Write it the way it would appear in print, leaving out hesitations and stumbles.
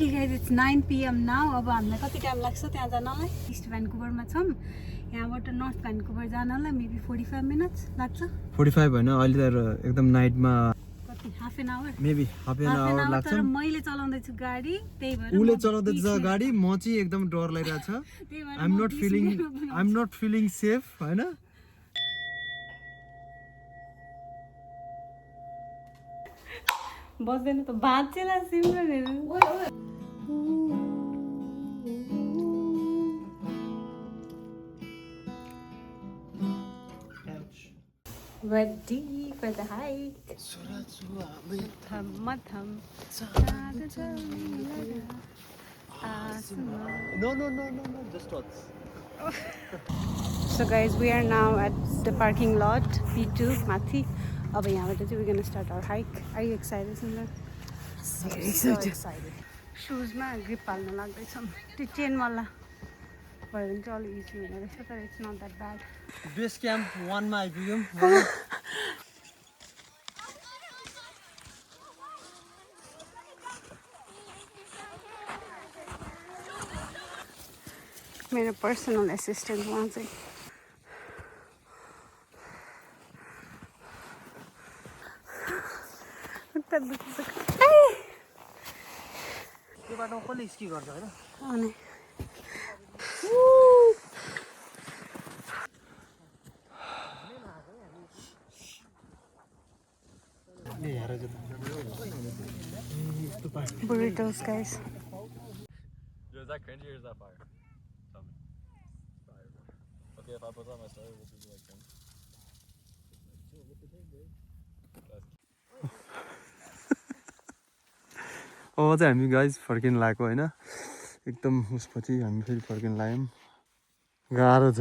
Okay guys, it's 9 PM now. अब हामीलाई कति टाइम लाग्छ त्यहाँ जानलाई? इस्ट भ्यान्कुभरमा छौँ. यहाँबाट नर्थ भ्यान्कुभर जानलाई मेबी 45 मिनट्स लाग्छ. 45 हैन, अहिले त एकदम नाइटमा कति half an hour? Maybe half an hour लाग्छ. तर मैले चलाउँदै छु गाडी, त्यही भएर उले चलाउँदै छ गाडी, म चाहिँ एकदम डर लागिरहेछ. I'm not feeling safe, हैन? बस्दैन त बाँचेला सिमरन हेर्नु. Ready for the hike. Thum. No, just watch. So guys, we are now at the parking lot P2 Mathi. अब यहाँबाट चाहिँ we're gonna start our hike. Are you excited, Sundar? Very excited. Shoesमा grip हाल्न लाग्दैछौँ. त्यो chain वाला भयो भने चाहिँ अलिक इजी हुने रहेछ, तर it's not that bad. Base camp 1 मा आइपुग्यौँ. मेरो पर्सनल एसिस्टेन्ट उहाँ चाहिँ. त्यो बाटोमा कसले स्की गर्छ हैन? अनि burritos, guys. Yo, is that cringy or is that fire? Tell me. Fire. Okay, if I put that on my story, will people like cringe? अब चाहिँ हामी गाइज फर्किन लाग्यो हैन. एकदम उसपछि हामी फेरि फर्किन लाग्यौँ. गाह्रो छ.